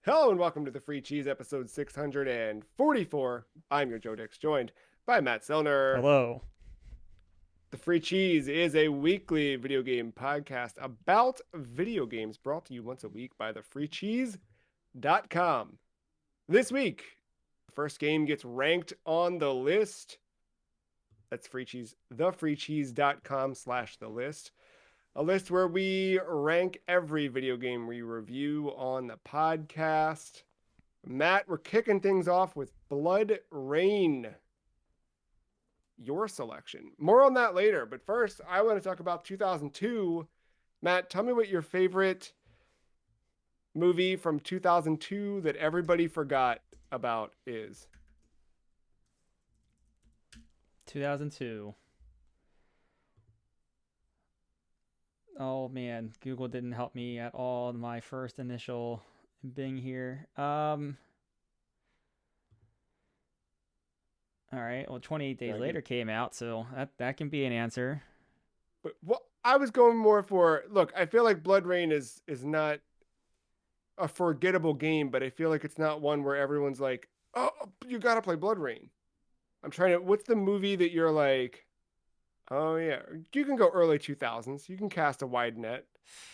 Hello and welcome to the Free Cheese episode 644. I'm your Joe Dix, joined by Matt Selner. Hello. The Free Cheese is a weekly video game podcast about video games brought to you once a week by thefreecheese.com. This week, the first game gets ranked on the list. That's Free Cheese, thefreecheese.com/the list. A list where we rank every video game we review on the podcast. Matt, we're kicking things off with Bloodrayne. Your selection. More on that later, but first, I want to talk about 2002. Matt, tell me what your favorite movie from 2002 that everybody forgot about is. 2002. Oh man, Google didn't help me at all in my first initial Bing here. All right. Well, 28 Days Later came out, so that can be an answer. But what I was going more for, look, I feel like Bloodrayne is not a forgettable game, but I feel like it's not one where everyone's like, "Oh, you got to play Bloodrayne." I'm trying to, what's the movie that you're like, oh yeah, you can go early 2000s. You can cast a wide net.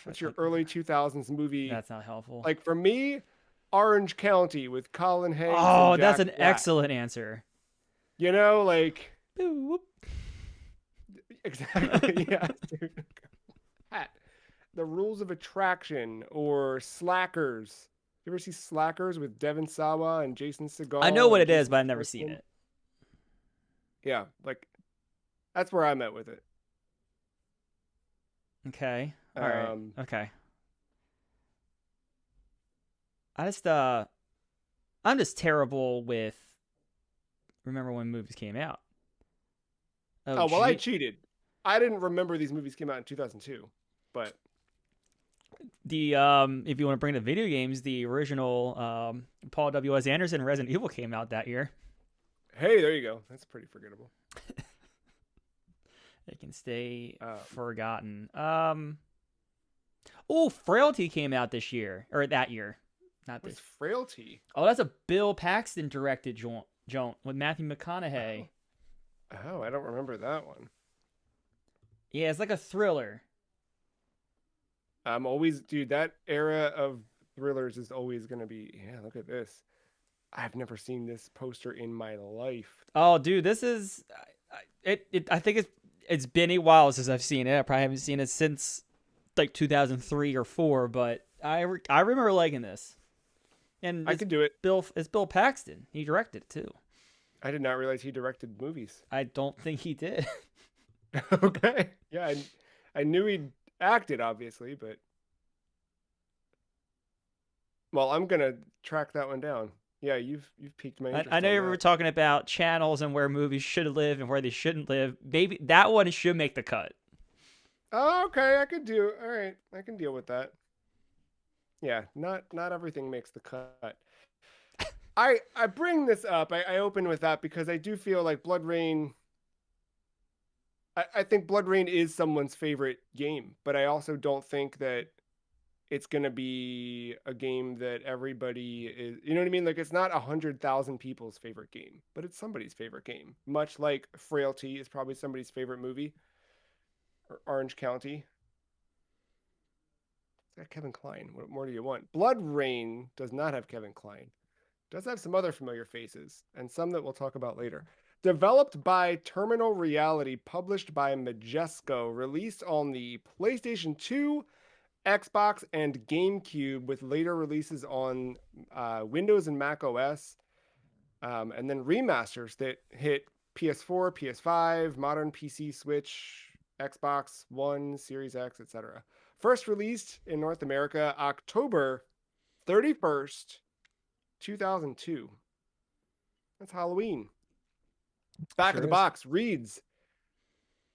What's your early 2000s movie? That's not helpful. Like for me, Orange County with Colin Hanks and Oh, that's Jack an Black. excellent answer. You know, like Boop. exactly, yeah. Dude. Pat, the Rules of Attraction or Slackers. You ever see Slackers with Devin Sawa and Jason I know Segel what and it is, Jason but I've never seen Schwartzman? it. Yeah, like that's where I'm at with it. Okay. All right. Um, Okay. I just I'm just terrible with remember when movies came out. Oh, oh well, I gee. cheated. I didn't remember these movies came out in 2002, but The if you want to bring the video games, the original Paul W.S. Anderson Resident Evil came out that year. hey, there you go. That's pretty forgettable. It can stay Um, forgotten. Oh, Frailty came out this year or that year, not what's this. Frailty? Oh, that's a Bill Paxton directed joint with Matthew Oh, McConaughey. oh, I don't remember that one. Yeah, it's like a thriller. I'm always, dude. That era of thrillers is always gonna be. Yeah, look at this. I've never seen this poster in my life. Oh, dude, this is it. I think it's been a while since I've seen it. I probably haven't seen it since like 2003 or four, but I remember liking this. And I could do it. It's Bill Paxton. He directed it too. I did not realize he directed movies. I don't think he did. Okay. Yeah, I knew he acted obviously, but well, I'm gonna track that one down. Yeah, you've piqued my I interest know on you were that. talking about channels and where movies should live and where they shouldn't live. Maybe that one should make the cut. Oh, okay, I could do. All right, I can deal with that. Yeah, not everything makes the cut. I bring this up. I open with that because I do feel like Bloodrayne. I think Bloodrayne is someone's favorite game, but I also don't think that it's gonna be a game that everybody is. You know what I mean? Like it's not 100,000 people's favorite game, but it's somebody's favorite game. Much like Frailty is probably somebody's favorite movie, or Orange County. It's got Kevin Kline. What more do you want? Bloodrayne does not have Kevin Kline. Does have some other familiar faces, and some that we'll talk about later. Developed by Terminal Reality, published by Majesco, released on the PlayStation 2, Xbox, and GameCube, with later releases on Windows and Mac OS, and then remasters that hit PS4, PS5, modern PC, Switch, Xbox One, Series X, etc. First released in North America October 31st, 2002. That's Halloween. Back of Sure the is. box reads,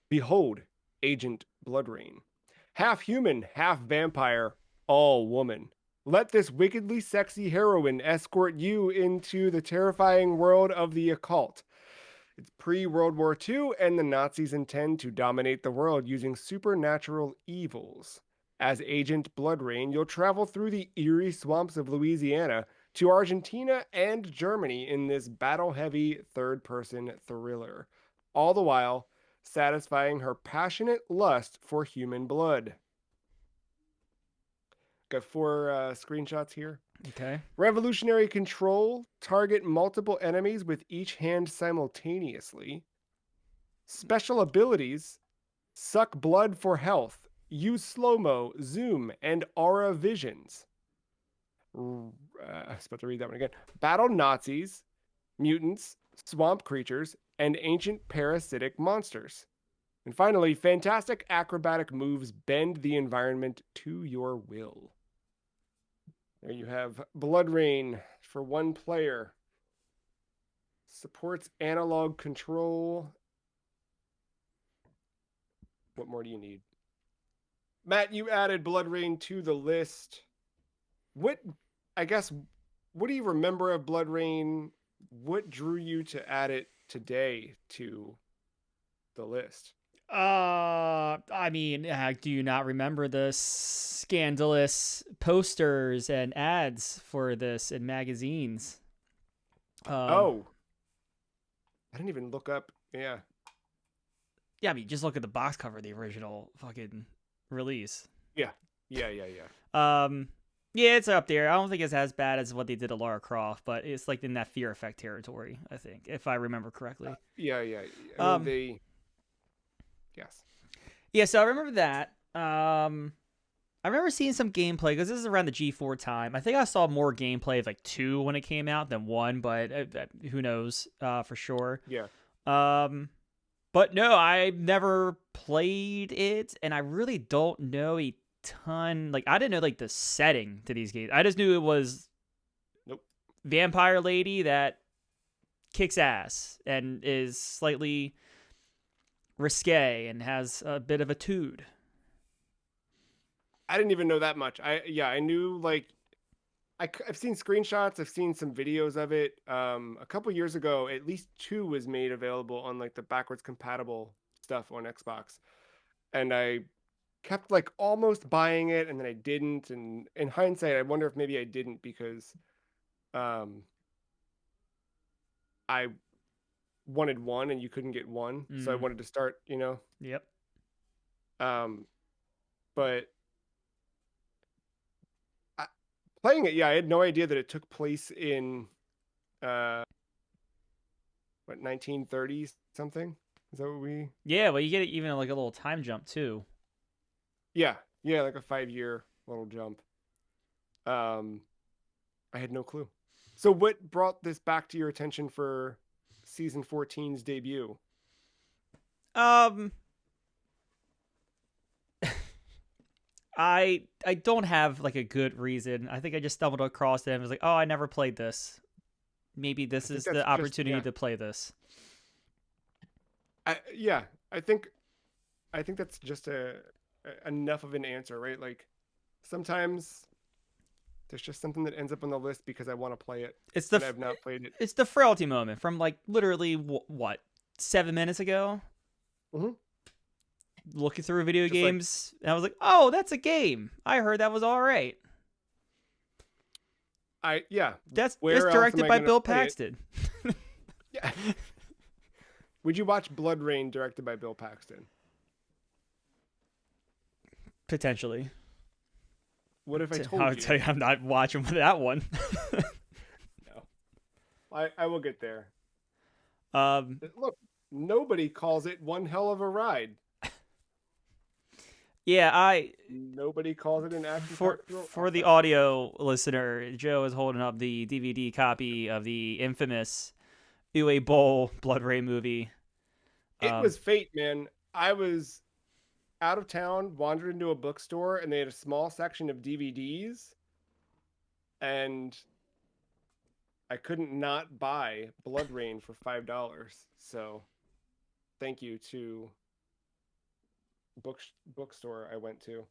Behold, Agent Bloodrayne. Half human, half vampire, all woman. Let this wickedly sexy heroine escort you into the terrifying world of the occult. It's pre-World War II, and the Nazis intend to dominate the world using supernatural evils. As Agent Bloodrayne, you'll travel through the eerie swamps of Louisiana to Argentina and Germany in this battle heavy third person thriller, all the while satisfying her passionate lust for human blood. Got four screenshots here. Okay. Revolutionary control, target multiple enemies with each hand simultaneously. Special abilities, suck blood for health, use slow mo, zoom, and aura visions. I was about to read that one again. Battle Nazis, mutants, swamp creatures, and ancient parasitic monsters. And finally, fantastic acrobatic moves bend the environment to your will. There you have Bloodrayne for one player. Supports analog control. What more do you need? Matt, you added Bloodrayne to the list. What, I guess, what do you remember of Bloodrayne? What drew you to add it today to the list? I mean, do you not remember the scandalous posters and ads for this in magazines? Oh, I didn't even look up. Yeah. Yeah, I mean, just look at the box cover of the original fucking release. Yeah. Yeah. Yeah, it's up there. I don't think it's as bad as what they did to Lara Croft, but it's like in that Fear Effect territory, I think, if I remember correctly. Yeah. I mean, yes. Yeah, so I remember that. I remember seeing some gameplay because this is around the G4 time. I think I saw more gameplay of like 2 when it came out than 1, but who knows for sure. Yeah. But no, I never played it, and I really don't know a ton. Like, I didn't know like the setting to these games. I just knew it was vampire lady that kicks ass and is slightly risque and has a bit of a tude. I didn't even know that much. I knew like I've seen screenshots, I've seen some videos of it. A couple years ago, at least 2 was made available on like the backwards compatible stuff on Xbox, and I kept like almost buying it, and then I didn't. And in hindsight, I wonder if maybe I didn't because I wanted 1 and you couldn't get 1, so I wanted to start. Yep. But playing it, I had no idea that it took place in what 1930s something. Is that what we? Yeah, well, you get even like a little time jump too. Yeah, like a 5-year little jump. I had no clue. So, what brought this back to your attention for season 14's debut? I don't have like a good reason. I think I just stumbled across it and was like, oh, I never played this. Maybe this is the opportunity to play this. I think that's just enough of an answer, right? Like sometimes there's just something that ends up on the list because I want to play it. I've not played it. It's the frailty moment from like literally what 7 minutes ago. Mm-hmm. Looking through video games, and I was like, "Oh, that's a game. I heard that was all right." That's directed by Bill Paxton. Yeah. Would you watch Bloodrayne directed by Bill Paxton? Potentially. What if I told you? I'll tell you, I'm not watching that one. No, I will get there. Look, nobody calls it one hell of a ride. Yeah, nobody calls it an action for the audio listener. Joe is holding up the DVD copy of the infamous Uwe Boll Bloodrayne movie. It was fate, man. I was out of town, wandered into a bookstore, and they had a small section of DVDs, and I couldn't not buy Bloodrayne for $5. So, thank you to bookstore I went to.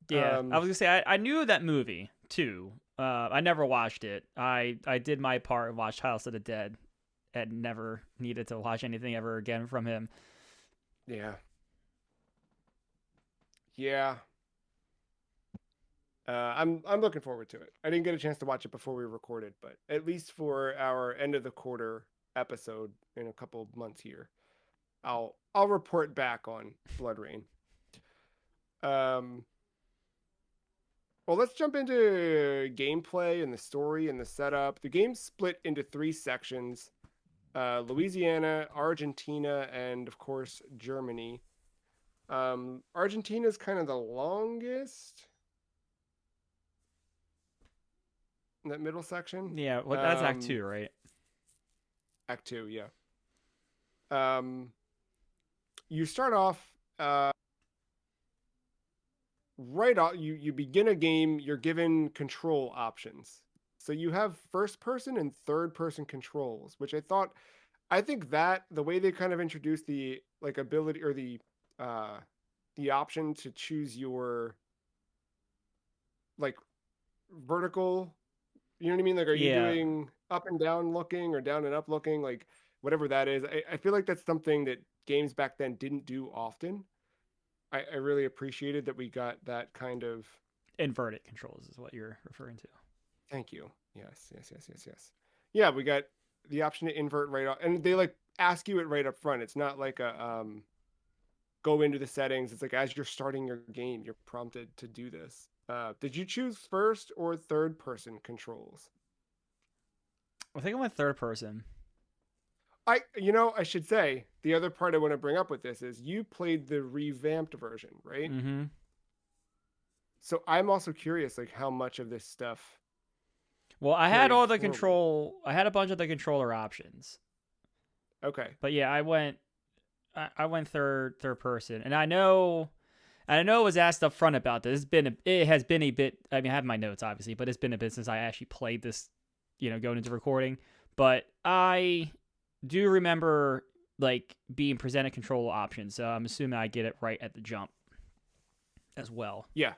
Yeah, I was gonna say I knew that movie too. I never watched it. I did my part and watched House of the Dead, and never needed to watch anything ever again from him. Yeah. I'm looking forward to it. I didn't get a chance to watch it before we recorded, but at least for our end of the quarter episode in a couple of months here, I'll report back on Bloodrayne. Um, well, let's jump into gameplay and the story and the setup. The game's split into three sections: Louisiana, Argentina, and of course Germany. Argentina's kind of the longest in that middle section. Yeah, well, that's Act Two, right? Act two, yeah. Um, you start off right off. You begin a game. You're given control options. So you have first person and third person controls, which I think that the way they kind of introduced the like ability or the option to choose your like vertical, you know what I mean? Like, are you Yeah, doing up and down looking or down and up looking? Like, whatever that is. I feel like that's something that games back then didn't do often. I really appreciated that we got that kind of. inverted controls is what you're referring to. Thank you. Yes, yes, yes, yes, yes. Yeah, we got the option to invert right off, and they like ask you it right up front. It's not like a go into the settings. It's like as you're starting your game, you're prompted to do this. Did you choose first or third person controls? I think I went third person. I should say the other part I want to bring up with this is you played the revamped version, right? Mm-hmm. So I'm also curious, like how much of this stuff Well, I had carried all the forward. control. I had a bunch of the controller options, Okay, but yeah, I went. I went third person, and I know it was asked up front about this. It has been a bit. I mean, I have my notes obviously, but it's been a bit since I actually played this. Going into recording, but I do remember like being presented control options. So I'm assuming I get it right at the jump as well. yeah,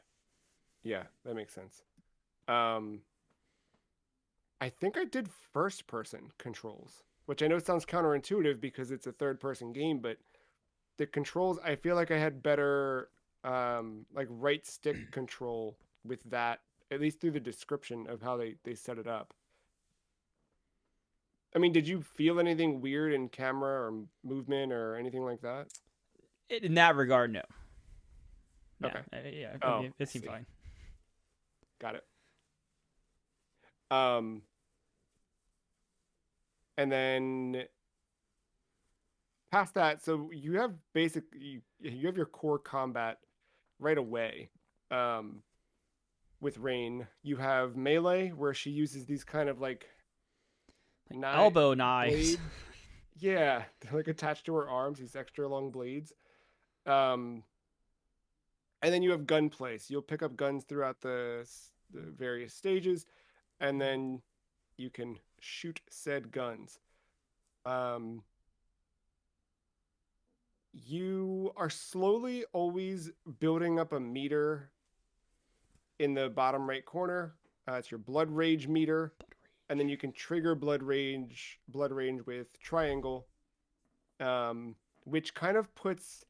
yeah, that makes sense. Um, I think I did first person controls, which I know sounds counterintuitive because it's a third person game, but the controls, I feel like I had better like right stick control with that, at least through the description of how they set it up. I mean, did you feel anything weird in camera or movement or anything like that? In that regard, no. No, Okay. yeah, I Oh, mean, I it seemed see. fine. Got it. Um, and then past that, so you have you have your core combat right away. Um, with Rayne, you have melee where she uses these kind of like Like knife elbow knives. blades. Yeah, they're like attached to her arms, these extra long blades. Um, and then you have gunplay. So you'll pick up guns throughout the various stages, and then you can shoot said guns. Um, you are slowly always building up a meter in the bottom right corner. It's your blood rage meter, and then you can trigger blood rage with triangle, which kind of puts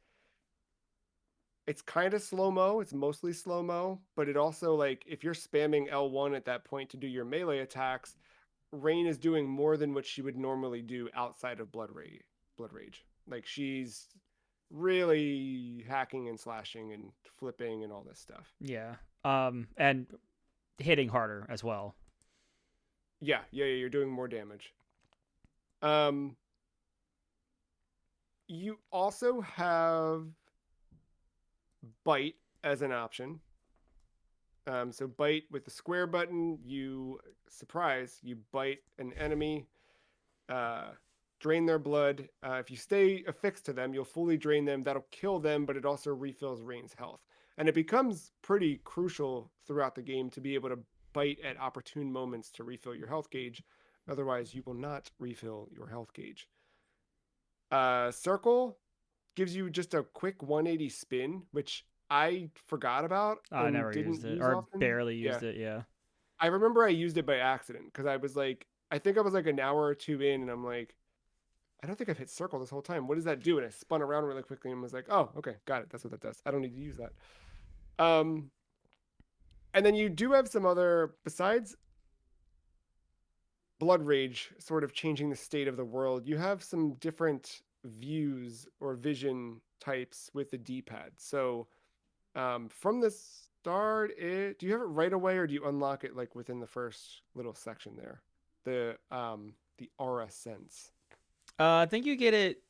it's kind of slow mo. It's mostly slow mo, but it also like if you're spamming L1 at that point to do your melee attacks, Rayne is doing more than what she would normally do outside of blood rage. Blood rage, like she's really hacking and slashing and flipping and all this stuff. Yeah. And hitting harder as well. Yeah, yeah, yeah, you're doing more damage. Um, you also have bite as an option. So bite with the square button, you bite an enemy, uh, drain their blood. If you stay affixed to them, you'll fully drain them. That'll kill them, but it also refills Rayne's health. And it becomes pretty crucial throughout the game to be able to bite at opportune moments to refill your health gauge. Otherwise, you will not refill your health gauge. Circle gives you just a quick 180 spin, which I forgot about I and never didn't used it use or often. barely Yeah. used it. Yeah. I remember I used it by accident because I was like, I think I was like an hour or two in, and I'm like, I don't think I've hit circle this whole time. What does that do? And I spun around really quickly and was like, oh, okay, got it. That's what that does. I don't need to use that. Um, And then you do have some other, besides Blood Rage sort of changing the state of the world, you have some different views or vision types with the D-pad. So from the start, do you have it right away or do you unlock it like within the first little section there? The aura sense. I think you get it.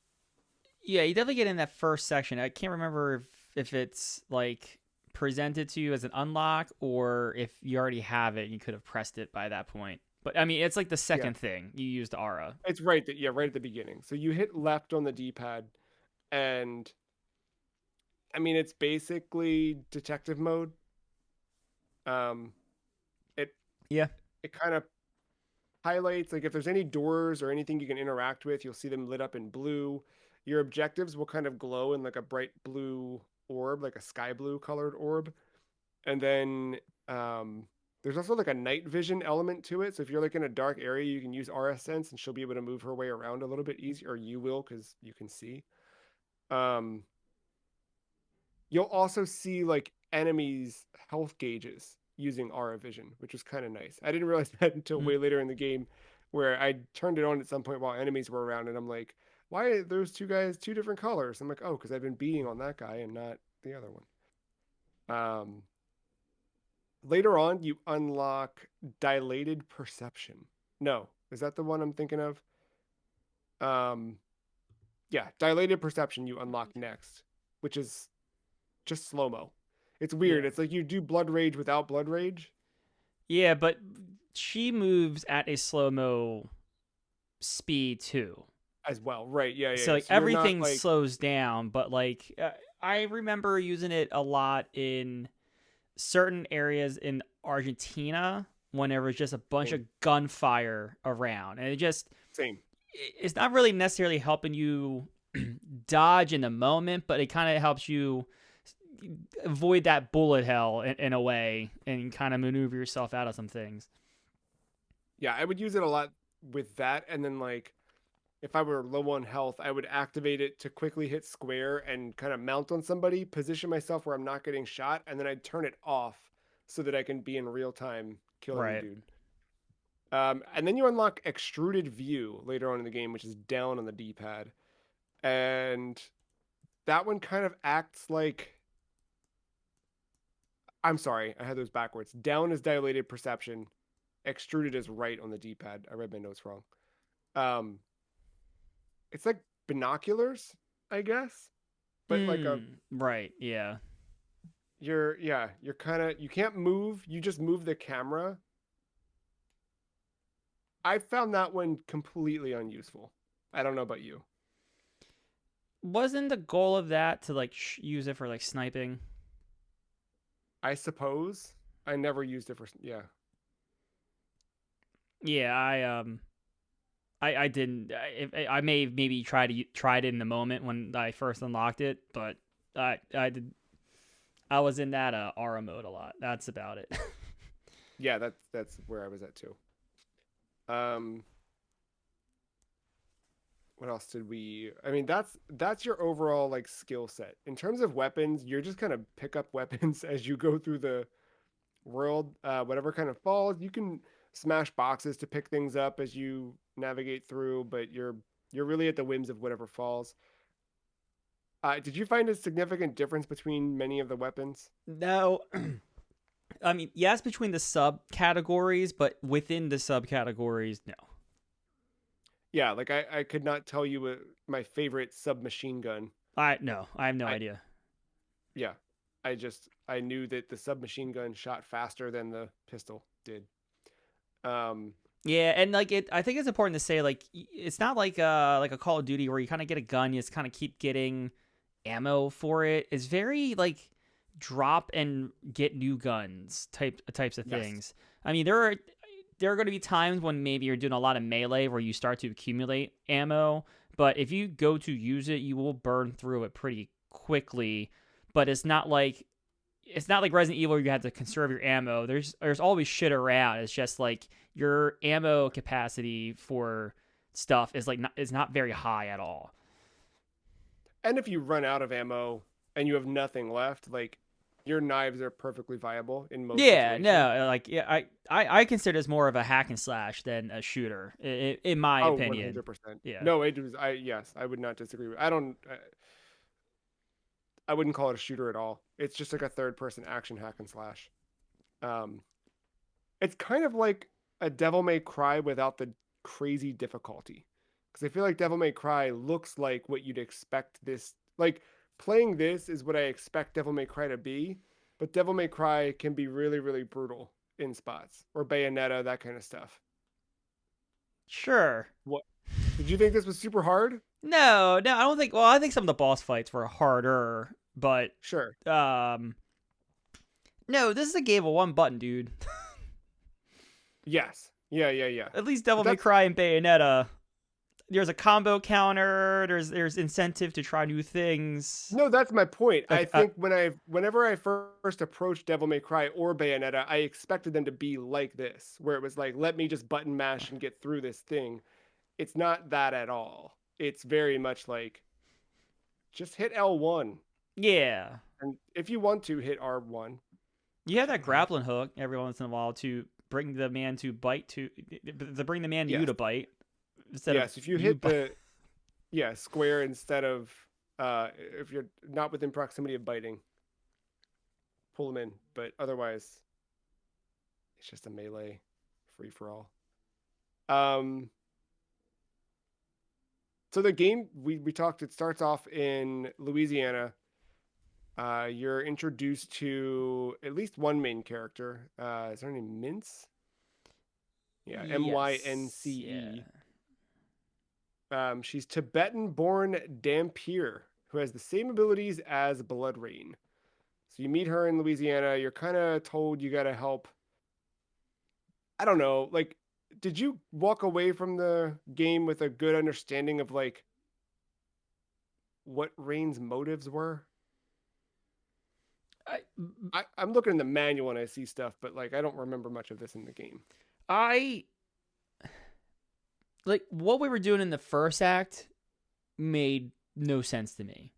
Yeah, you definitely get in that first section. I can't remember if it's like presented to you as an unlock or if you already have it and you could have pressed it by that point. But I mean, it's like the Yeah, second thing you used aura. it's right that yeah, right at the beginning. So you hit left on the D-pad and I mean it's basically detective mode. Um it Yeah. it kind of highlights like if there's any doors or anything you can interact with, you'll see them lit up in blue. Your objectives will kind of glow in like a bright blue orb, like a sky blue colored orb. And then there's also like a night vision element to it. So if you're like in a dark area, you can use RS Sense and she'll be able to move her way around a little bit easier, or you will because you can see. Um, you'll also see like enemies' health gauges using Aura Vision, which was kind of nice. I didn't realize that until Mm. way later in the game, where I turned it on at some point while enemies were around, and I'm like, why are those two guys two different colors? I'm like, oh, because I've been beating on that guy and not the other one. Um, Later on, you unlock dilated perception. No, is that the one I'm thinking of? Um, yeah, dilated perception you unlock next, which is just slow mo. It's weird. Yeah. It's like you do blood rage without blood rage Yeah, but she moves at a slow mo speed too. as well, right? Yeah, yeah, So yeah. like So you're not everything like slows down, but like I remember using it a lot in certain areas in Argentina whenever it's just a bunch of same, gunfire around, and same. it's not really necessarily helping you dodge in the moment, but it kind of helps you avoid that bullet hell in a way and kind of maneuver yourself out of some things. Yeah, I would use it a lot with that, and then like if I were low on health, I would activate it to quickly hit square and kind of mount on somebody, position myself where I'm not getting shot, and then I'd turn it off so that I can be in real time killing the Right. dude. And then you unlock extruded view later on in the game, which is down on the D-pad. And that one kind of acts like I'm sorry, I had those backwards. Down is dilated perception, extruded is right on the D-pad. I read my notes wrong. Um, it's like binoculars, I guess, but like a Right. Yeah. you're kind of you can't move, you just move the camera. I found that one completely unuseful. I don't know about you. Wasn't the goal of that to like use it for like sniping? I suppose I never used it for yeah. Yeah, I didn't. I may have maybe tried it in the moment when I first unlocked it, but I did. I was in that aura mode a lot. That's about it. Yeah, that's where I was at too. Um what else did we I mean that's your overall like skill set. In terms of weapons, you're just kind of pick up weapons as you go through the world. Whatever kind of falls, you can smash boxes to pick things up as you navigate through, but you're really at the whims of whatever falls. Did you find a significant difference between many of the weapons? No, I mean yes, between the subcategories, but within the subcategories, no. Yeah, like I could not tell you my favorite submachine gun. I have no I idea. Yeah, I knew that the submachine gun shot faster than the pistol did. Um, Yeah, and like I think it's important to say like it's not like a Call of Duty where you kind of get a gun, you just kind of keep getting ammo for it. It's very like drop and get new guns types of yes, things. I mean, there are going to be times when maybe you're doing a lot of melee where you start to accumulate ammo, but if you go to use it, you will burn through it pretty quickly. But it's not like Resident Evil where you have to conserve your ammo. There's always shit around. It's just like your ammo capacity for stuff is not very high at all. and if you run out of ammo and you have nothing left, like your knives are perfectly viable in most Yeah, situations. no, like yeah, I consider this more of a hack and slash than a shooter, in my Oh, opinion. 100%. Yeah, No, it was. Yes, I would not disagree with. I don't. I wouldn't call it a shooter at all. It's just like a third-person action hack and slash. Um, it's kind of like a Devil May Cry without the crazy difficulty. Because I feel like Devil May Cry looks like what you'd expect this. Like playing this is what I expect Devil May Cry to be, but Devil May Cry can be really, really brutal in spots, or Bayonetta, that kind of stuff. sure. What did you think this was super hard? No, I don't think. Well, I think some of the boss fights were harder, but Sure. um, no, this is a game of one button, dude. Yes. Yeah, yeah, yeah. At least But Devil May that's Cry and Bayonetta, there's a combo counter. There's incentive to try new things. no, that's my point. I Like think whenever I first approached Devil May Cry or Bayonetta, I expected them to be like this, where it was like, let me just button mash and get through this thing. It's not that at all. It's very much like just hit L1. yeah, And if you want to hit R1, you have that shouldn't have. grappling hook every once in a while to bring the man to bite to bring the man to you Yes. to bite instead of Yes. If you you hit bite. the square instead of if you're not within proximity of biting, pull them in. But otherwise, it's just a melee free for all. Um so the game we talked, it starts off in Louisiana. You're introduced to at least one main character. Is her name Mince? Yeah, Yes, yeah. Mynce. She's Tibetan-born Dampier, who has the same abilities as Bloodrayne. So you meet her in Louisiana. You're kind of told you got to help. I don't know. Like, did you walk away from the game with a good understanding of like what Rayne's motives were? I, I'm looking in the manual and I see stuff, but like I don't remember much of this in the game. I like what we were doing in the first act made no sense to me.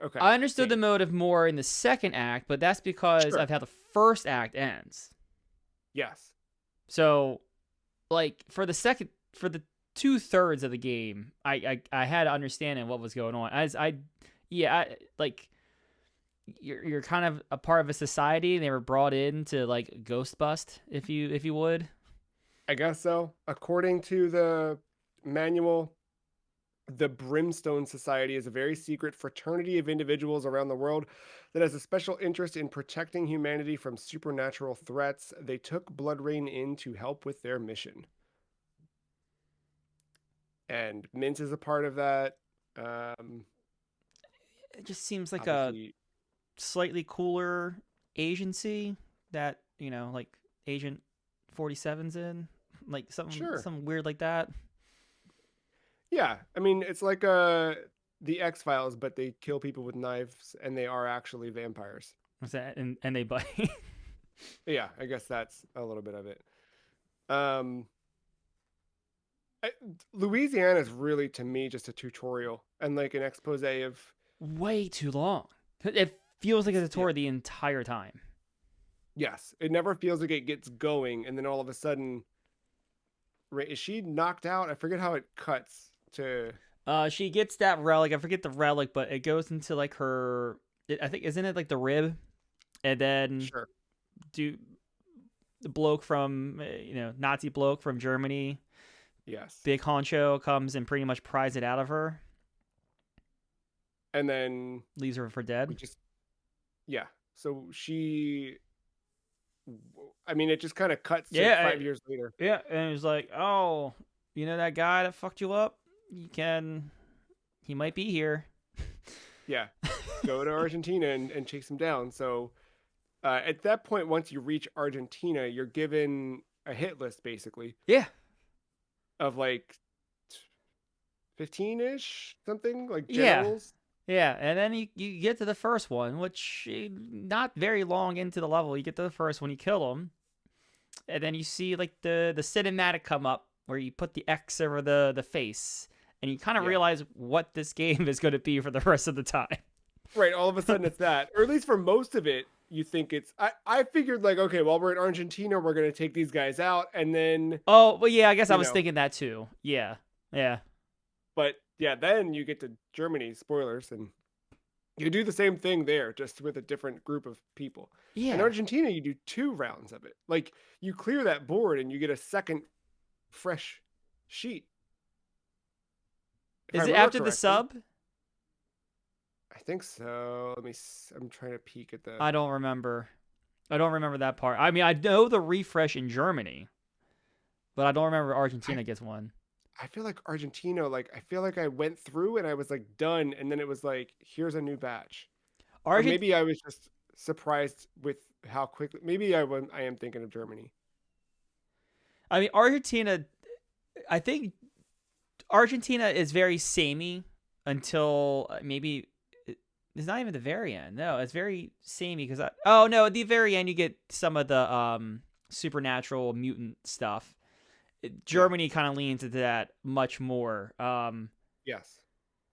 Okay, I understood the same. motive more in the second act, but that's because Sure. of how the first act ends. Yes. So, like for the 2/3 of the game, I had an understanding of what was going on. As I, yeah, like you're kind of a part of a society. And they were brought in to like ghost bust, if you would. I guess so. According to the manual, the Brimstone Society is a very secret fraternity of individuals around the world that has a special interest in protecting humanity from supernatural threats. They took Bloodrayne in to help with their mission. And Mince is a part of that. Um, It just seems like a Obviously, slightly cooler agency that like Agent 47's in, like sure. something weird like that. Yeah. I mean, it's like the X-Files, but they kill people with knives and they are actually vampires. What's that? And they bite. Yeah, I guess that's a little bit of it. Um, I, Louisiana is really to me just a tutorial and like an expose of Way too long. It feels like a yeah, tutorial the entire time. yes. It never feels like it gets going, and then all of a sudden, is she knocked out? I forget how it cuts to. She gets that relic. I forget the relic, but it goes into like her. I think isn't it like the rib, and then Sure. do the bloke from Nazi bloke from Germany, Yes. big honcho comes and pretty much pries it out of her, And then leaves her for we dead. just yeah. So she. I mean, it just kind of cuts to Yeah, 5 years later. yeah, and it was like, oh, that guy that fucked you up. He might be here. Yeah. Go to Argentina and chase him down. So at that point, once you reach Argentina, you're given a hit list basically Yeah, of like 15-ish something like yeah. generals. Yeah, and then you get to the first one, which not very long into the level, you get to the first one, you kill him, and then you see like the cinematic come up where you put the X over the face, and you kind of Yeah. realize what this game is going to be for the rest of the time. Right, all of a sudden it's that. Or at least for most of it, you think it's I figured like, okay, well, we're in Argentina, we're gonna take these guys out, and then, Oh, well, yeah, I guess I you was know, thinking that too. Yeah. Yeah. but yeah, then you get to Germany, spoilers, and you do the same thing there, just with a different group of people. In Yeah. Argentina, you do 2 rounds of it. Like you clear that board and you get a second fresh sheet. If I Is it remember after the correctly. sub? I think so. I'm trying to peek at the I don't remember. I don't remember that part. I mean, I know the refresh in Germany, but I don't remember I Argentina gets one. I feel like Argentina, like I feel like I went through and I was like done, and then it was like, here's a new batch. Or Argent maybe I was just surprised with how quickly. Maybe I am thinking of Germany. I mean, Argentina. I think Argentina is very samey until maybe it's not even the very end. No, it's very samey because oh no, at the very end you get some of the supernatural mutant stuff. Yeah. Germany kind of leans into that much more. Yes.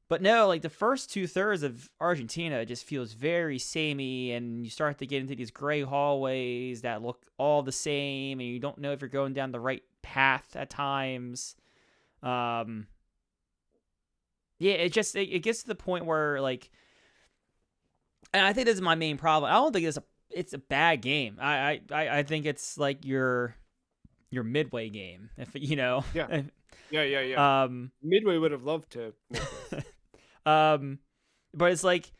But no, like the first 2/3 of Argentina just feels very samey, and you start to get into these gray hallways that look all the same, and you don't know if you're going down the right path at times. Um, yeah, it gets to the point where like, and I think this is my main problem. I don't think it's a bad game. I think it's like your midway game, if you know. Yeah. Yeah. um Midway would have loved to make this. um but it's like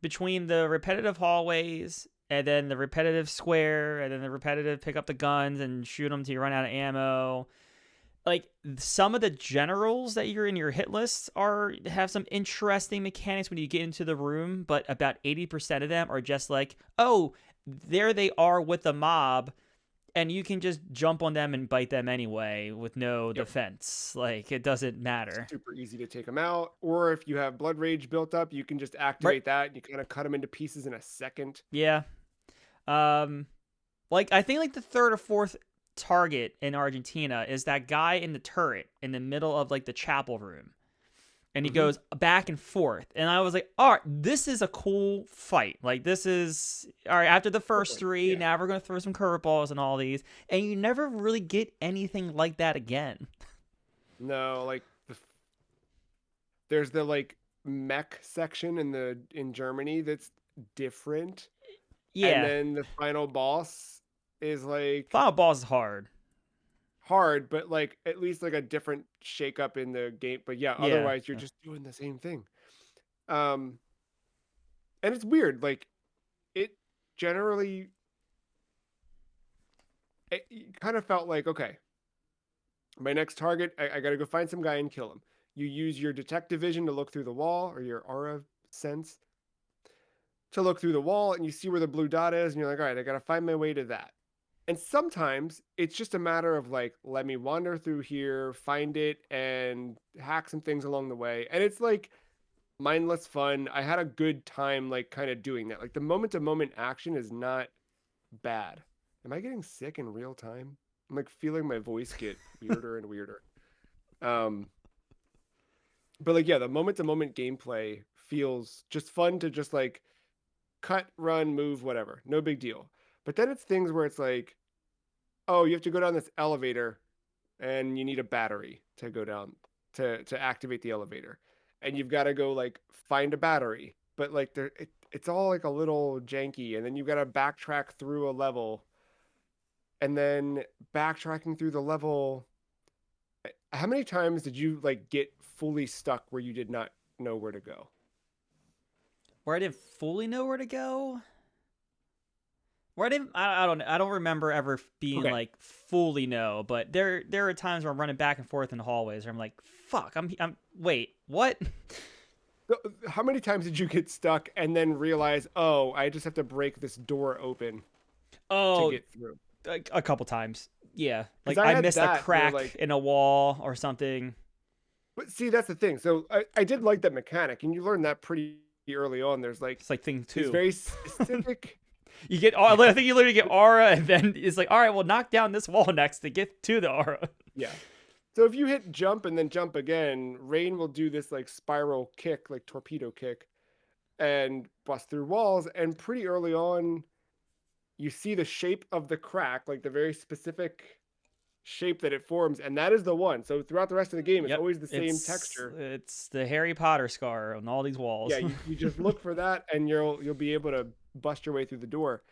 between the repetitive hallways and then the repetitive square and then the repetitive pick up the guns and shoot them till you run out of ammo, like some of the generals that you're in your hit lists are have some interesting mechanics when you get into the room, but about 80% of them are just like, oh, there they are with the mob, and you can just jump on them and bite them anyway with no Yep. defense. Like it doesn't matter. Super easy to take them out. Or if you have blood rage built up, you can just Right. activate that and you kind of cut them into pieces in a second. Yeah. Um like I think like the third or fourth target in Argentina is that guy in the turret in the middle of like the chapel room. And he Hmm. goes back and forth. And I was like, all right, this is a cool fight. Like, this is all right. After the first Different. three, Yeah. now we're going to throw some curveballs and all these. And you never really get anything like that again. No, like there's the like mech section in Germany that's different. And Yeah. then the final boss is like Final boss is hard. hard, but like at least like a different shake up in the game. But yeah, Yeah. otherwise you're just doing the same thing. Um, and it's weird. Like it generally, it kind of felt like, okay, my next target, I got to go find some guy and kill him. You use your detective vision to look through the wall, or your aura sense to look through the wall, and you see where the blue dot is, and you're like, all right, I got to find my way to that. And sometimes it's just a matter of like, let me wander through here, find it, and hack some things along the way. And it's like mindless fun. I had a good time, like kind of doing that. Like the moment to moment action is not bad. Am I getting sick in real time? I'm like feeling my voice get weirder and weirder. Um, but like, yeah, the moment to moment gameplay feels just fun to just like cut, run, move, whatever. No big deal. But then it's things where it's like, oh, you have to go down this elevator and you need a battery to go down to activate the elevator. And you've got to go like find a battery. But like it's all like a little janky, and then you've got to backtrack through a level, and then backtracking through the level. How many times did you like get fully stuck where you did not know where to go? Where I didn't fully know where to go. Where I didn't, I don't remember ever being Okay. like fully no, but there are times where I'm running back and forth in the hallways where I'm like, fuck, wait, what? How many times did you get stuck and then realize, oh, I just have to break this door open to Oh, get through? a couple times. Yeah, Because like I I had missed a that where crack like, in a wall or something. but see, that's the thing. So I did like that mechanic, and you learn that pretty early on. There's like It's like thing these two. very specific. You get, I think you literally get aura, and then it's like, all right, well, knock down this wall next to get to the aura. Yeah. So if you hit jump and then jump again, Rayne will do this like spiral kick, like torpedo kick, and bust through walls, and pretty early on, you see the shape of the crack, like the very specific shape that it forms, and that is the one. So throughout the rest of the game, it's Yep. always the same It's texture. it's the Harry Potter scar on all these Yeah, walls. you just look for that, and you'll be able to bust your way through the door.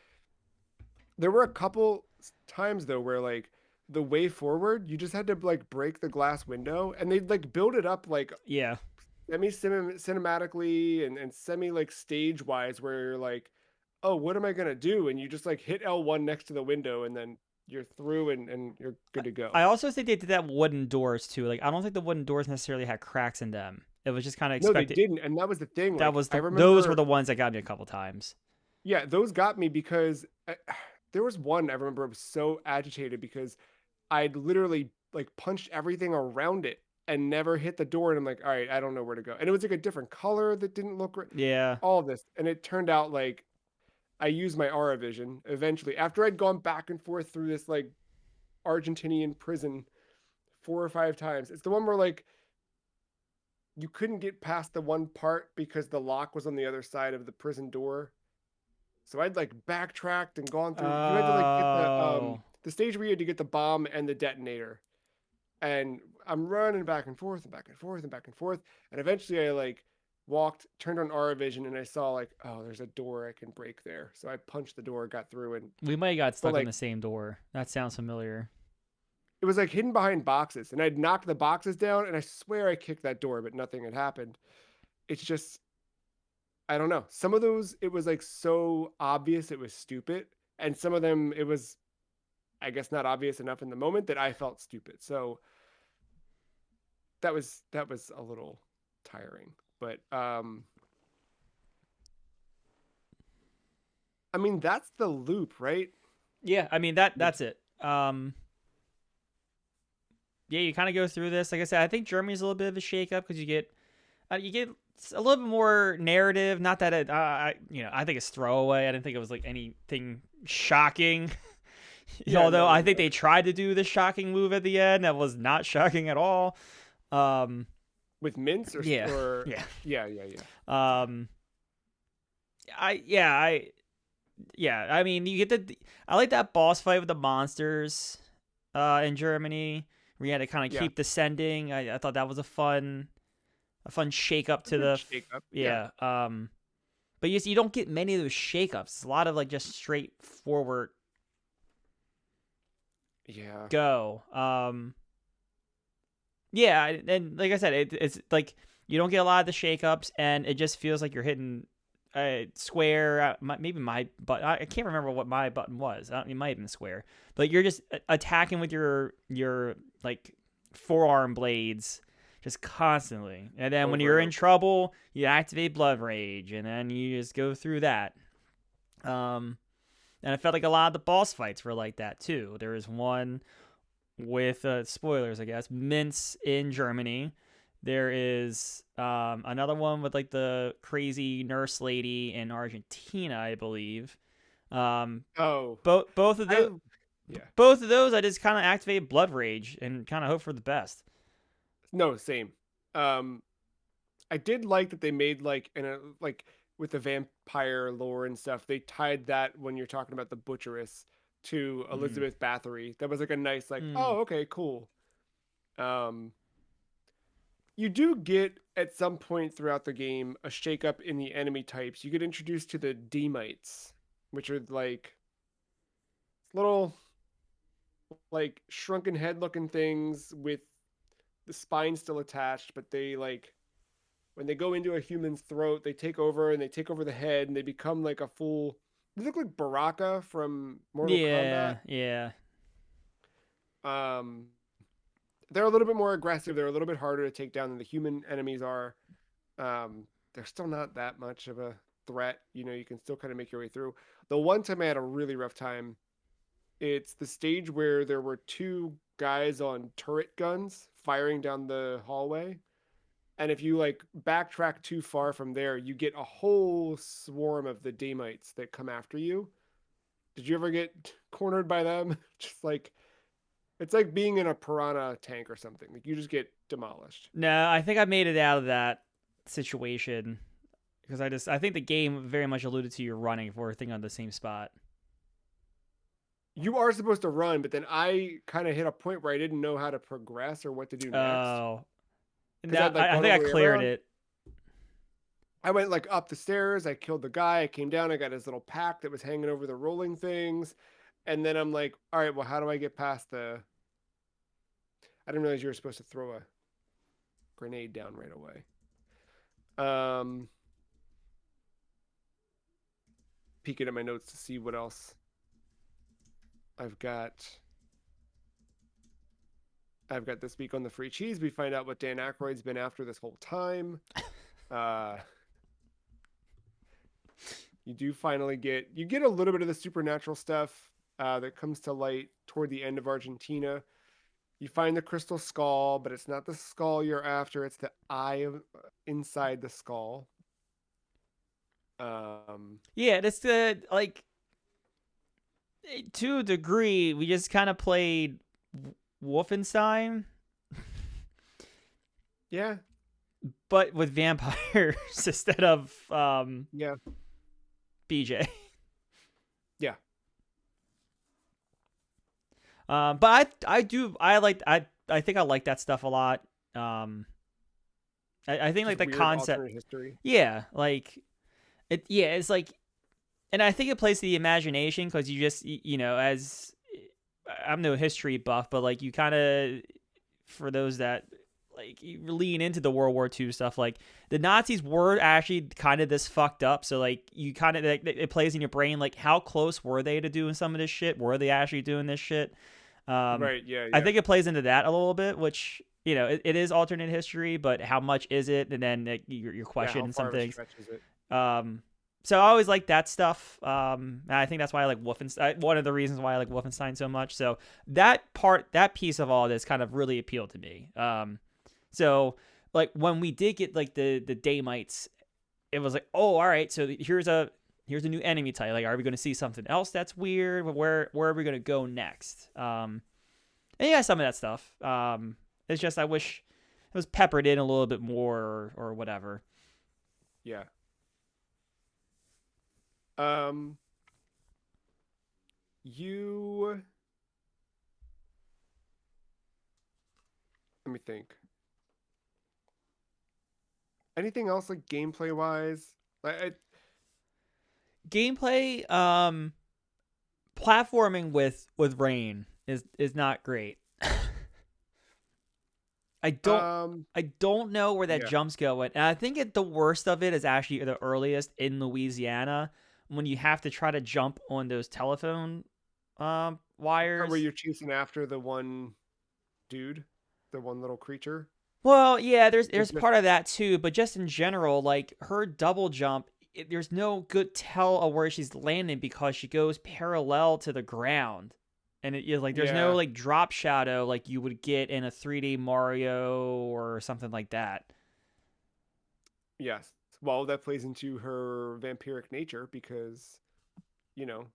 There were a couple times though where like the way forward, you just had to like break the glass window, and they'd like build it up like Yeah. semi cinematically and semi like stage wise, where you're like, oh, what am I gonna do? And you just like hit L1 next to the window, and then you're through and you're good to go. I also think they did that with wooden doors too. Like I don't think the wooden doors necessarily had cracks in them. It was just kind of No, they expected. didn't, and that was the thing. That Like was I those were remember, the ones that got me a couple times. yeah, those got me because there was one I remember I was so agitated because I'd literally like punched everything around it and never hit the door, and I'm like, all right, I don't know where to go. And it was like a different color that didn't look right. Yeah. All this, and it turned out like I used my aura vision eventually after I'd gone back and forth through this like Argentinian prison 4 or 5 times. It's the one where like you couldn't get past the one part because the lock was on the other side of the prison door. So I'd like backtracked and gone through. You had to like get Oh. the stage where you had to get the bomb and the detonator. And I'm running back and forth and back and forth and back and forth. And eventually I like walked, turned on Aura Vision, and I saw like, oh, there's a door I can break there. So I punched the door, got through, and We might have got but stuck on like the same door. That sounds familiar. it was like hidden behind boxes, and I'd knocked the boxes down, and I swear I kicked that door, but nothing had happened. It's just I don't know. Some of those it was like so obvious it was stupid, and some of them it was I guess not obvious enough in the moment that I felt stupid. So that was a little tiring. But I mean that's the loop, right? Yeah, I mean that's it. Yeah, you kind of go through this. Like I said, I think Germany's a little bit of a shakeup because you get a little bit more narrative. Not that it, I think it's throwaway. I didn't think it was like anything shocking. Yeah, Although no, I no, think no. they tried to do the shocking move at the end, that was not shocking at all. Um, With mints yeah, or yeah. yeah, yeah, yeah. Um, I mean, you get I like that boss fight with the monsters, in Germany, where you had to kind of Yeah. keep descending. I thought that was a fun shake up A to good the, shake up. Yeah. yeah. But you don't get many of those shake ups. It's a lot of like just straightforward Yeah. go. Yeah, and like I said, it's like you don't get a lot of the shakeups, and it just feels like you're hitting a square. Maybe my button. I can't remember what my button was. It might have been square, but you're just attacking with your like forearm blades just constantly. And then when Over you're and in over. trouble, you activate Blood Rage, and then you just go through that. And I felt like a lot of the boss fights were like that too. There was one with spoilers, I guess, Mince in Germany. There is another one with like the crazy nurse lady in Argentina, I believe. Oh, Both of I the yeah. both of those, I just kind of activate Blood Rage and kind of hope for the best. No, same. Um I did like that they made like in a like with the vampire lore and stuff, they tied that when you're talking about the butcheress to Mm. Elizabeth Bathory. That was like a nice like, Mm. oh, okay, cool. Um you do get at some point throughout the game a shakeup in the enemy types. You get introduced to the Demites, which are like little like shrunken head looking things with the spine still attached, but they like when they go into a human's throat, they take over and they take over the head and they become like a full. They look like Baraka from Mortal Kombat. Yeah, yeah. Um, they're a little bit more aggressive. They're a little bit harder to take down than the human enemies are. They're still not that much of a threat. You know, you can still kind of make your way through. The one time I had a really rough time, it's the stage where there were two guys on turret guns firing down the hallway. And if you like backtrack too far from there, you get a whole swarm of the Damites that come after you. Did you ever get cornered by them? Just like it's like being in a piranha tank or something. Like you just get demolished. No, I think I made it out of that situation. because I think the game very much alluded to you running if we're thinking on the same spot. You are supposed to run, but then I kind of hit a point where I didn't know how to progress or what to do next Oh, because now I'd like I gone think all I the way cleared around. it. I went like up the stairs. I killed the guy. I came down. I got his little pack that was hanging over the rolling things, and then I'm like, all right, well, how do I get past the? I didn't realize you were supposed to throw a grenade down right away. Um, Peeking at my notes to see what else I've got. I've got this week on the free cheese. We find out what Dan Aykroyd's been after this whole time. Uh, you do finally get a little bit of the supernatural stuff that comes to light toward the end of Argentina. You find the crystal skull, but it's not the skull you're after. It's the eye of, inside the skull. Yeah, that's the like to a degree. We just kind of played Wolfenstein, Yeah, but with vampires instead of yeah, BJ. yeah. But I think I like that stuff a lot. I think like Just the weird concept, alternate history. yeah, like it, yeah, it's like, and I think it plays to the imagination because you just as I'm no history buff, but like you kind of, for those that like you lean into the World War II stuff, like the Nazis were actually kind of this fucked up. So like you kind of like, it plays in your brain like how close were they to doing some of this shit? Were they actually doing this shit? Right. Yeah. I Yeah. think it plays into that a little bit, which it is alternate history, but how much is it? And then like, you're Yeah. How questioning far some of a things. stretch is it? So I always like that stuff. And I think that's why I like Wolfenstein. One of the reasons why I like Wolfenstein so much. So that piece of all this kind of really appealed to me. So like when we did get like the Damites, it was like, oh, all right. So here's a new enemy type. Like, are we going to see something else that's weird? Where are we going to go next? And yeah, some of that stuff. It's just I wish it was peppered in a little bit more or whatever. Yeah. Um. You. Let me think. Anything else like gameplay wise? Gameplay, platforming with Rayne is not great. I don't um. I don't know where that Yeah. jump's going. And I think the worst of it is actually the earliest in Louisiana when you have to try to jump on those telephone Part where wires. you're chasing after the one dude, the one little creature. Well, yeah, there's It's just part of that too, but just in general, like her double jump, there's no good tell of where she's landing because she goes parallel to the ground, and it is like there's no yeah. like drop shadow like you would get in a 3D Mario or something like that. Yes. Well, that plays into her vampiric nature because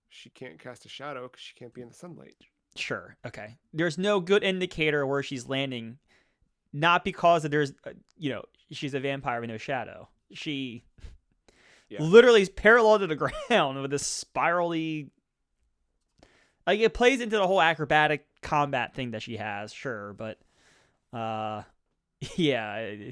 she can't cast a shadow because she can't be in the sunlight. Sure, okay. There's no good indicator where she's landing, not because there's she's a vampire with no shadow. She Yeah. literally is parallel to the ground with this spirally. Like it plays into the whole acrobatic combat thing that she has, sure, but yeah.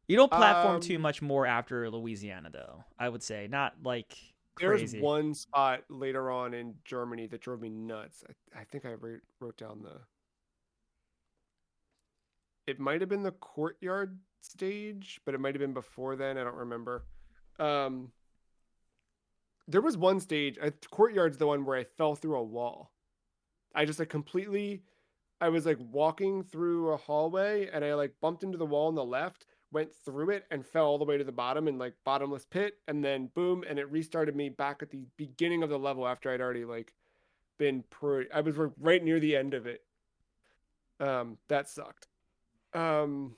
You don't platform too Um. much more after Louisiana, though. I would say not like There's crazy. one spot later on in Germany that drove me nuts. I think I wrote down the. It might have been the courtyard stage, but it might have been before then. I don't remember. Um, there was one stage. Courtyard's the one where I fell through a wall. I just like completely. I was like walking through a hallway and I like bumped into the wall on the left, went through it and fell all the way to the bottom in like bottomless pit, and then boom, and it restarted me back at the beginning of the level after I'd already like been I was right near the end of it. That sucked. Um,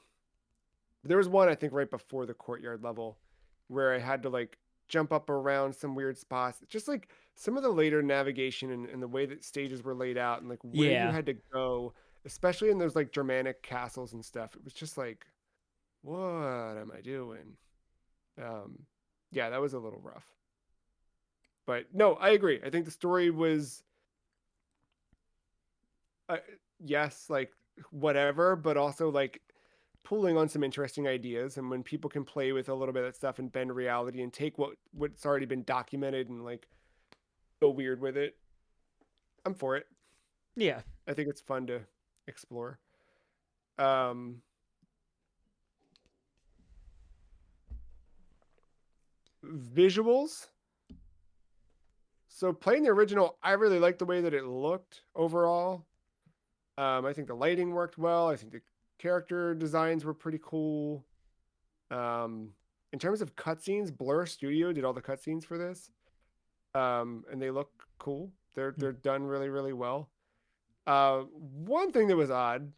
there was one I think right before the courtyard level where I had to like jump up around some weird spots. Just like some of the later navigation and the way that stages were laid out and like where you Yeah, had to go, especially in those like Germanic castles and stuff. It was just like What am I doing? Um, yeah, that was a little rough. But no, I agree. I think the story was, uh, yes, like whatever, but also like pulling on some interesting ideas. And when people can play with a little bit of that stuff and bend reality and take what's already been documented and like go weird with it, I'm for it. Yeah. I think it's fun to explore. Um, Visuals. So playing the original, I really liked the way that it looked overall. I think the lighting worked well. I think the character designs were pretty cool. Um, in terms of cutscenes, Blur Studio did all the cutscenes for this, and they look cool. They're done really really well. One thing that was odd,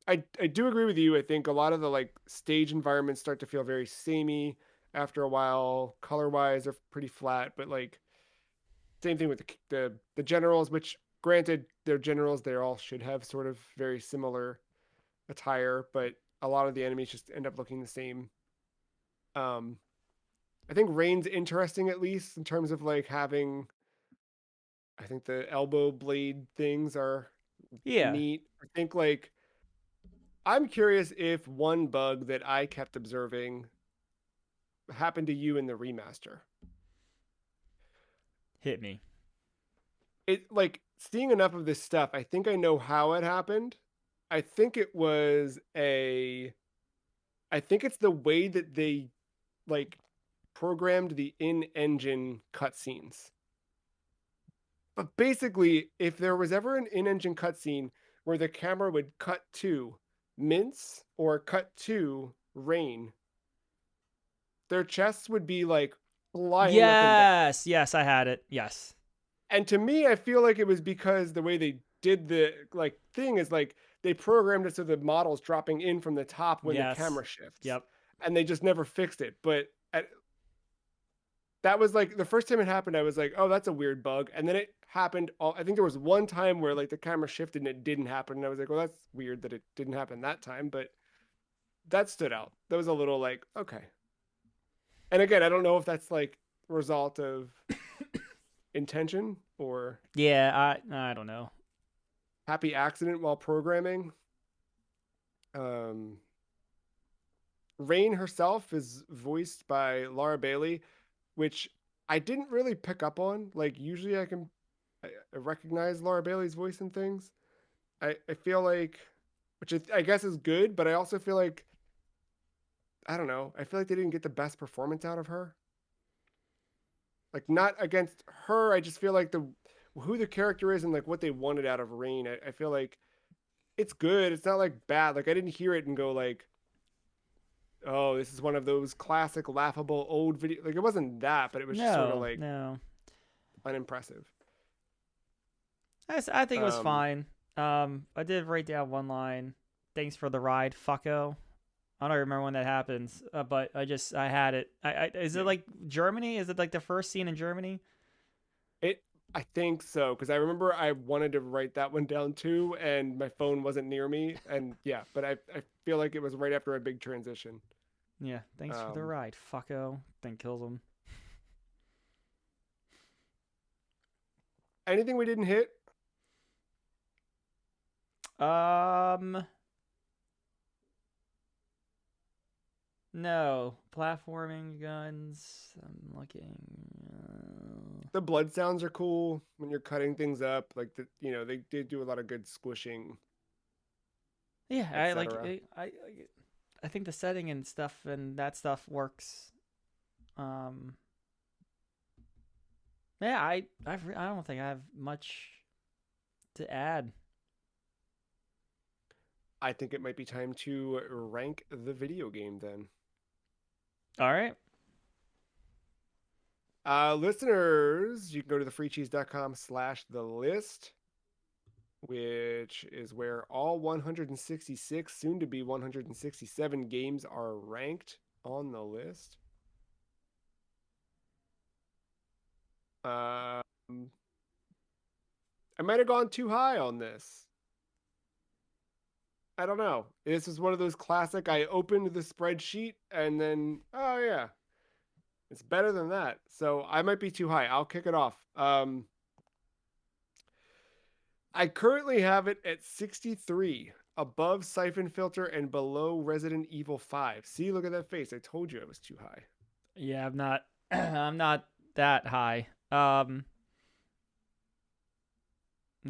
I do agree with you. I think a lot of the like stage environments start to feel very samey after a while. Color wise, they're pretty flat, but like same thing with the generals, which granted they're generals, they all should have sort of very similar attire, but a lot of the enemies just end up looking the same. Um, I think Rayne's interesting at least in terms of like having. I think the elbow blade things are Yeah. neat. I think like I'm curious if one bug that I kept observing happened to you in the remaster. Hit me. It like seeing enough of this stuff, I think I know how it happened. I think it was a I think it's the way that they like programmed the in-engine cutscenes. But basically, if there was ever an in-engine cutscene where the camera would cut to Mince or cut to Rayne, their chests would be like flying up and down. Yes. Yes, I had it. Yes. And to me, I feel like it was because the way they did the like thing is like they programmed it so the model's dropping in from the top when the Yes. camera shifts, Yep. and they just never fixed it. But that was like the first time it happened, I was like, oh, that's a weird bug. And then it happened. I think there was one time where like the camera shifted and it didn't happen. And I was like, well, that's weird that it didn't happen that time. But that stood out. That was a little like, okay. And again, I don't know if that's like result of intention or Yeah, I don't know. happy accident while programming. Um, Rayne herself is voiced by Laura Bailey, which I didn't really pick up on. Like usually I recognize Laura Bailey's voice in things. I feel like, which I guess is good, but I also feel like I don't know. I feel like they didn't get the best performance out of her. Like not against her. I just feel like the who the character is and like what they wanted out of Rayne. I feel like it's good. It's not like bad. Like I didn't hear it and go like, oh, this is one of those classic laughable old video. Like it wasn't that, but it was just sort of No, like no. unimpressive. I think it was Um, fine. I did write down one line. Thanks for the ride, fucko. I don't remember when that happens, but I had it. Is it yeah. like Germany? Is it like the first scene in Germany? It I think so because I remember I wanted to write that one down too, and my phone wasn't near me, and yeah, but I feel like it was right after a big transition. Yeah. Thanks for the Um, ride, fucko. Then kills him. Anything we didn't hit? Um, no platforming guns. I'm looking. The blood sounds are cool when you're cutting things up. Like they did do a lot of good squishing, Yeah, I like. etc. I think the setting and stuff and that stuff works. Um, yeah, I don't think I have much to add. I think it might be time to rank the video game then. All right. Listeners, you can go to thefreecheese.com/the list, which is where all 166, soon to be 167 games are ranked on the list. Um, I might have gone too high on this. I don't know. This is one of those classic. I opened the spreadsheet and then, oh yeah, it's better than that. So I might be too high. I'll kick it off. I currently have it at 63, above Siphon Filter and below Resident Evil 5. See, look at that face. I told you I was too high. Yeah, I'm not. I'm not that high.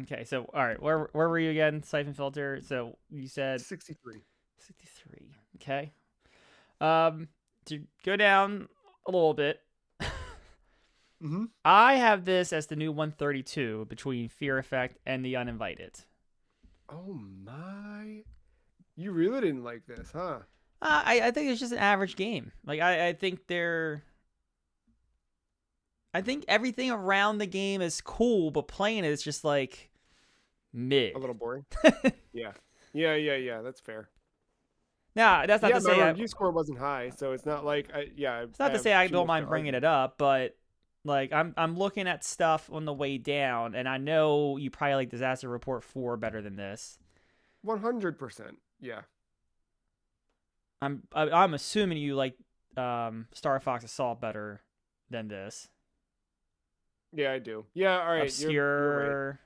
Okay, so all right, where were you again? Siphon filter. So you said 63. 63. Okay. To go down a little bit, Mm-hmm. I have this as the new 132 between Fear Effect and The Uninvited. Oh my. You really didn't like this, huh? I think it's just an average game. Like I think they're. I think everything around the game is cool, but playing it is just like A mid. little boring. Yeah. Yeah. That's fair. Now that's not Yeah, to my say review score wasn't high, so it's not like it's I not to have say I too don't much to mind bringing argue. it up, but like I'm looking at stuff on the way down, and I know you probably like Disaster Report 4 better than this. 100%. Yeah. I'm assuming you like Star Fox Assault better than this. Yeah, I do. Yeah, all right. You're right. Obscure,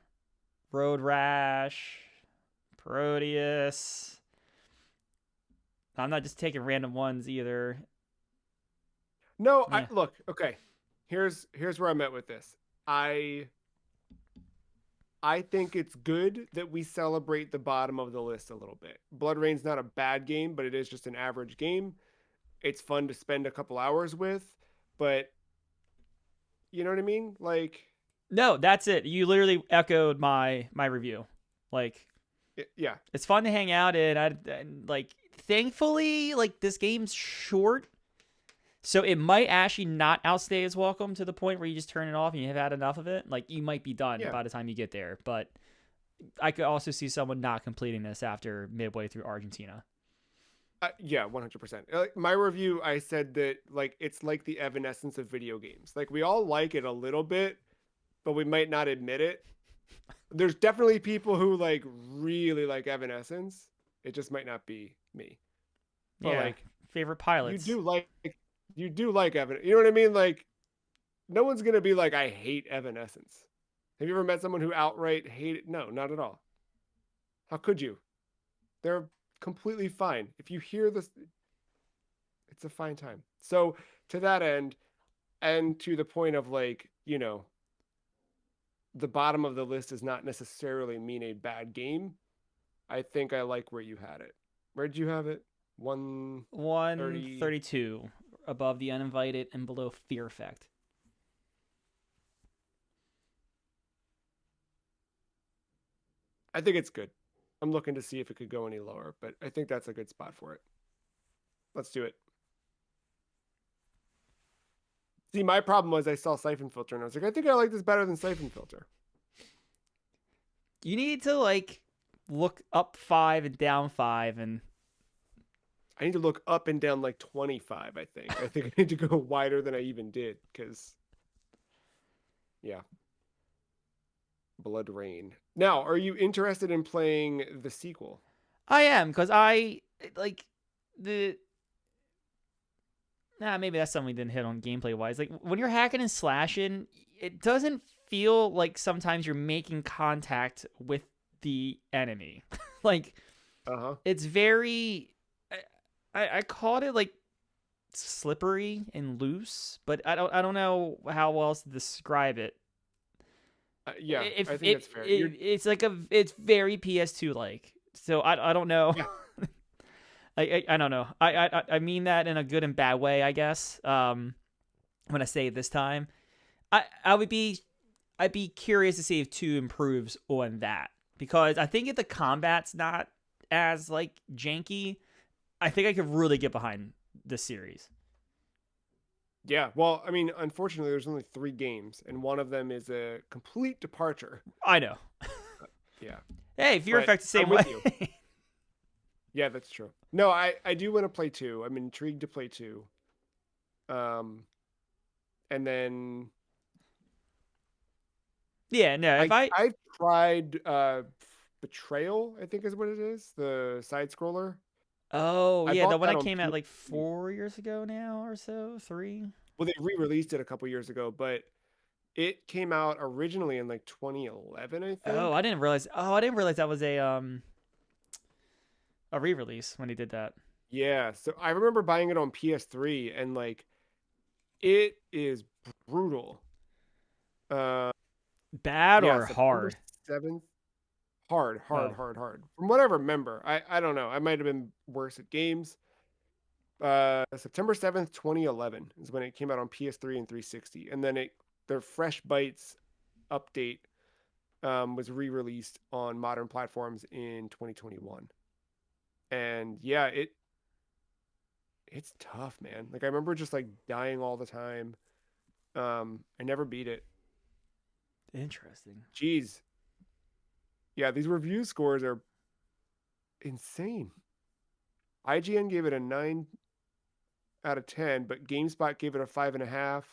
Road Rash, Proteus. I'm not just taking random ones either. No, I Yeah. look, okay. Here's where I'm at with this. I I think it's good that we celebrate the bottom of the list a little bit. Bloodrayne's not a bad game, but it is just an average game. It's fun to spend a couple hours with, but you know what I mean? Like, No, that's it. You literally echoed my review. Like yeah. it's fun to hang out in. Like thankfully like this game's short, so it might actually not outstay its welcome to the point where you just turn it off and you have had enough of it. Like you might be done Yeah. by the time you get there, but I could also see someone not completing this after midway through Argentina. Yeah, 100%. Like my review, I said that like it's like the evanescence of video games. Like we all like it a little bit, but we might not admit it. There's definitely people who like really like Evanescence. It just might not be me. But Yeah, like favorite you pilots. do like you do like Evan. You know what I mean? Like no one's gonna be like I hate Evanescence. Have you ever met someone who outright hate it? No, not at all. How could you? They're completely fine. If you hear this, it's a fine time. So to that end, and to the point of like, you know, the bottom of the list does not necessarily mean a bad game. I think I like where you had it. Where did you have it? 130. 132 above the uninvited and below Fear Effect. I think it's good. I'm looking to see if it could go any lower, but I think that's a good spot for it. Let's do it. See, my problem was I saw Siphon Filter and I was like, I think I like this better than Siphon Filter. You need to like look up 5 and down 5 and I need to look up and down like 25, I think. I think I need to go wider than I even did because, yeah. Bloodrayne. Now, are you interested in playing the sequel? I am because I like the. Nah, maybe that's something we didn't hit on gameplay wise. Like when you're hacking and slashing, it doesn't feel like sometimes you're making contact with the enemy. Like Uh huh. it's very. I called it like slippery and loose, but I don't know how else to describe it. Yeah, If I think that's fair. You're it's like it's very PS2 like. So I don't know. yeah. I don't know. I mean that in a good and bad way, I guess. When I say it this time, I'd be curious to see if 2 improves on that because I think if the combat's not as like janky, I think I could really get behind this series. Yeah. Well, I mean, unfortunately, there's only 3 games, and one of them is a complete departure. I know. Yeah, Hey, Fear but Effect the same I'm way. with you. Yeah, that's true. No, I do want to play 2. I'm intrigued to play 2. Um, and then Yeah, no. If I I've tried Betrayal, I think is what it is. The side scroller. Oh I yeah, the bought one that that on came out like PS3. 4 years ago now or so, 3. Well, they re-released it a couple years ago, but it came out originally in like 2011, I Oh, think. I didn't realize that was a re-release when he did that. Yeah, so I remember buying it on PS3 and like it is brutal. Uh Bad yeah, or September hard? 7th. Hard, hard, Oh, hard, hard. From what I remember, I don't know. I might have been worse at games. September 7th, 2011 is when it came out on PS3 and 360. And then the Fresh Bites update was re-released on modern platforms in 2021. And yeah, it's tough, man. Like I remember just like dying all the time. I never beat it. interesting. Jeez. Yeah, these review scores are insane. IGN gave it a 9 out of 10, but GameSpot gave it a 5.5.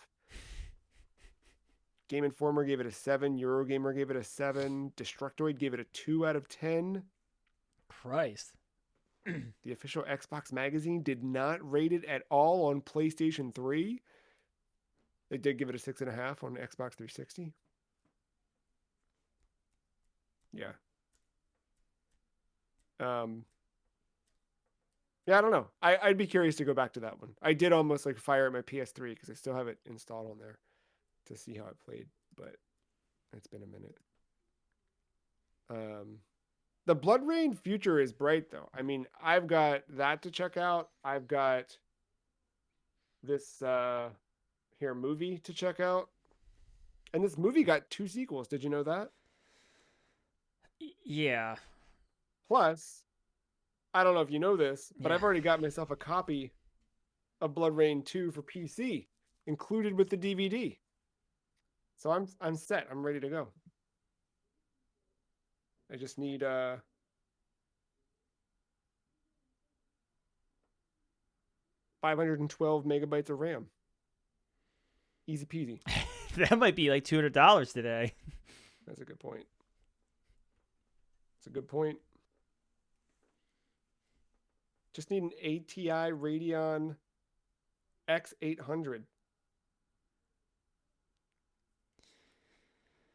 Game Informer gave it a 7. Eurogamer gave it a 7. Destructoid gave it a 2 out of 10. Christ. The official Xbox magazine did not rate it at all on PlayStation 3. They did give it a 6.5 on Xbox 360. Yeah. Um, yeah, I don't know. I'd be curious to go back to that one. I did almost like fire at my PS3 because I still have it installed on there to see how it played, but it's been a minute. Um, the Bloodrayne future is bright though. I mean, I've got that to check out. I've got this here movie to check out. And this movie got 2 sequels. Did you know that? Yeah. Plus, I don't know if you know this, but Yeah. I've already got myself a copy of Bloodrayne 2 for PC, included with the DVD. So I'm set. I'm ready to go. I just need 512 megabytes of RAM. Easy peasy. That might be like $200 today. That's a good point. That's a good point. Just need an ATI Radeon X800.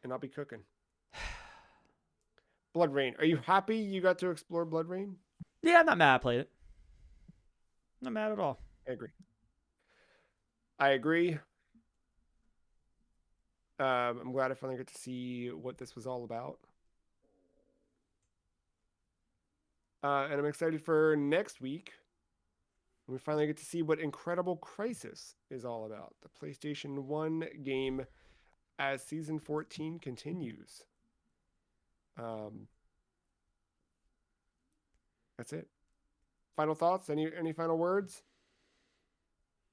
And I'll be cooking. Bloodrayne. Are you happy you got to explore Bloodrayne? Yeah, I'm not mad I played it. Not mad at all. I agree. I agree. I'm glad I finally got to see what this was all about. And I'm excited for next week when we finally get to see what Incredible Crisis is all about. The PlayStation 1 game as Season 14 continues. That's it. Final thoughts? Any final words?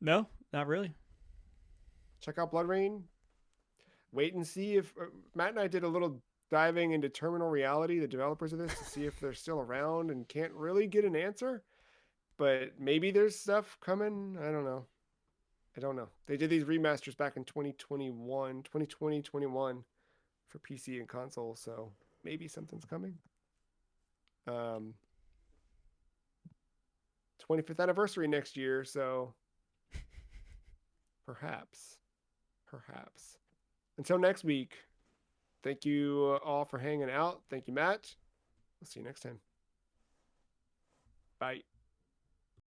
No, not really. Check out Bloodrayne. Wait and see if Matt and I did a little diving into Terminal Reality, the developers of this, to see if they're still around and can't really get an answer. But maybe there's stuff coming. I don't know. I don't know. They did these remasters back in 2021, 2020, 21 for PC and console, so maybe something's coming. 25th anniversary next year, so perhaps. Perhaps. Until next week, thank you all for hanging out. Thank you, Matt. We'll see you next time. Bye.